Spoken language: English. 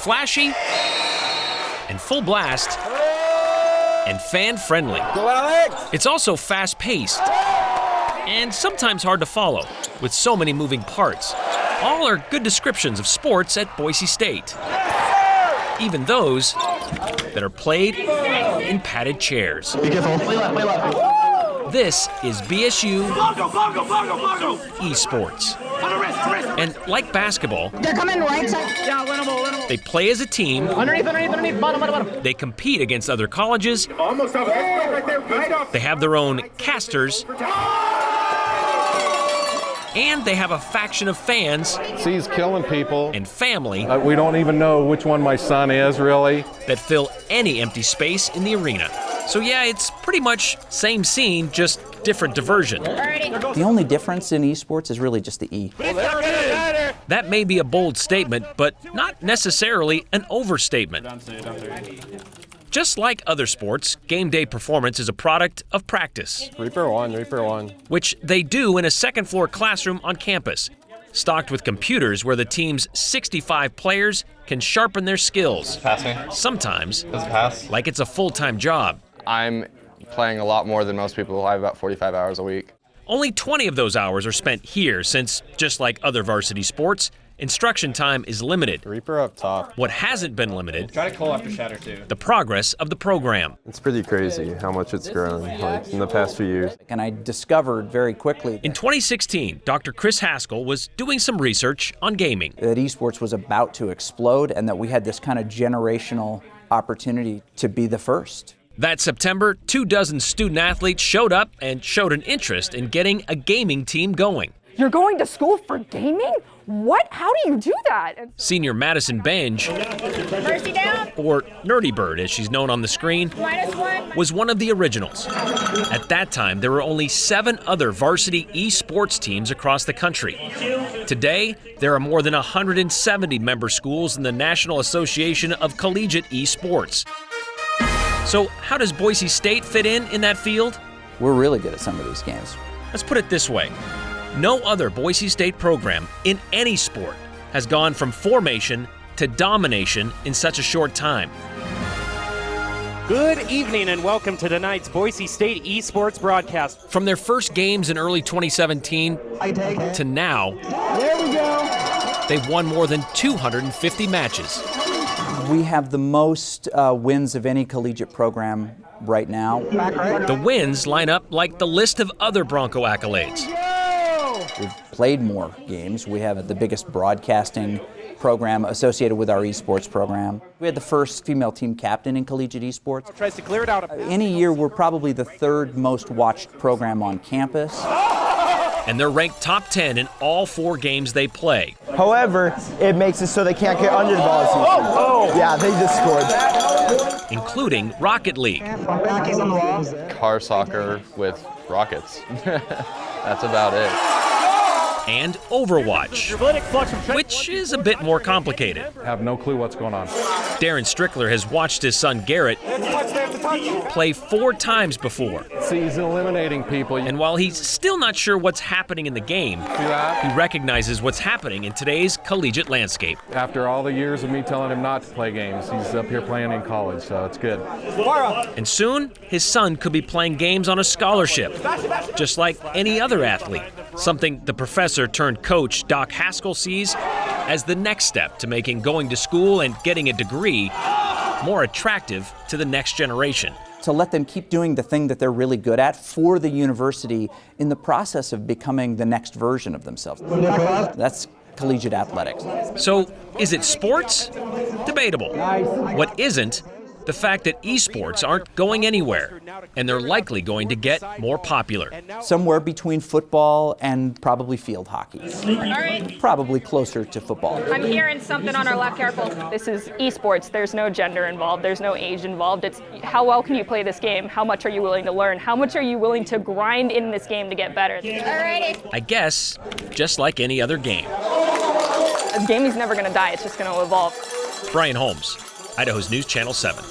flashy and full blast and fan-friendly. It's also fast-paced and sometimes hard to follow, with so many moving parts. All are good descriptions of sports at Boise State, even those that are played in padded chairs. Be careful. This is BSU esports. And like basketball, They're coming right side. they play as a team, Underneath, bottom. they compete against other colleges, they have their own casters, and they have a faction of fans He's killing people. and family We don't even know which one my son is, really. that fill any empty space in the arena. So yeah, it's pretty much same scene, just different diversion. The only difference in esports is really just the E. That may be a bold statement, but not necessarily an overstatement. Just like other sports, game day performance is a product of practice, Reaper one. which they do in a second-floor classroom on campus, stocked with computers where the team's 65 players can sharpen their skills. Pass me. Sometimes, Does it pass? like it's a full-time job. I'm playing a lot more than most people. I have about 45 hours a week. Only 20 of those hours are spent here since, just like other varsity sports, instruction time is limited. Reaper up top. What hasn't been limited, Try to call after shatter too. the progress of the program. It's pretty crazy how much it's grown in the past few years. And I discovered very quickly In 2016, Dr. Chris Haskell was doing some research on gaming. that esports was about to explode and that we had this kind of generational opportunity to be the first. That September, 24 student athletes showed up and showed an interest in getting a gaming team going. You're going to school for gaming? What? How do you do that? Senior Madison Benge, Mercy down. or Nerdy Bird as she's known on the screen, -1. was one of the originals. At that time, there were only 7 other varsity esports teams across the country. Today, there are more than 170 member schools in the National Association of Collegiate Esports. So how does Boise State fit in that field? We're really good at some of these games. Let's put it this way. No other Boise State program in any sport has gone from formation to domination in such a short time. Good evening and welcome to tonight's Boise State esports broadcast. From their first games in early 2017 to now, they've won more than 250 matches. We have the most wins of any collegiate program right now. The wins line up like the list of other Bronco accolades. We've played more games. We have the biggest broadcasting program associated with our esports program. We had the first female team captain in collegiate esports. Tries to clear it out. Any year, we're probably the 3rd most watched program on campus. And they're ranked top 10 in all 4 games they play. However, it makes it so they can't get under the ball as easily. Yeah, they just scored. Including Rocket League. Car soccer with rockets. That's about it. And Overwatch, which is a bit more complicated. Have no clue what's going on. Darren Strickler has watched his son Garrett play 4 times before. See, he's eliminating people. And while he's still not sure what's happening in the game, See that? he recognizes what's happening in today's collegiate landscape. After all the years of me telling him not to play games, he's up here playing in college, so it's good. And soon, his son could be playing games on a scholarship, just like any other athlete. Something the professor turned coach Doc Haskell sees as the next step to making going to school and getting a degree more attractive to the next generation. To let them keep doing the thing that they're really good at for the university in the process of becoming the next version of themselves. That's collegiate athletics. So, is it sports? Debatable. What isn't? The fact that esports aren't going anywhere, and they're likely going to get more popular. Somewhere between football and probably field hockey. All right. Probably closer to football. I'm hearing something on our left. Careful. This is esports. There's no gender involved. There's no age involved. It's how well can you play this game? How much are you willing to learn? How much are you willing to grind in this game to get better? Alrighty. I guess, just like any other game. Gaming's never going to die. It's just going to evolve. Brian Holmes, Idaho's News Channel 7.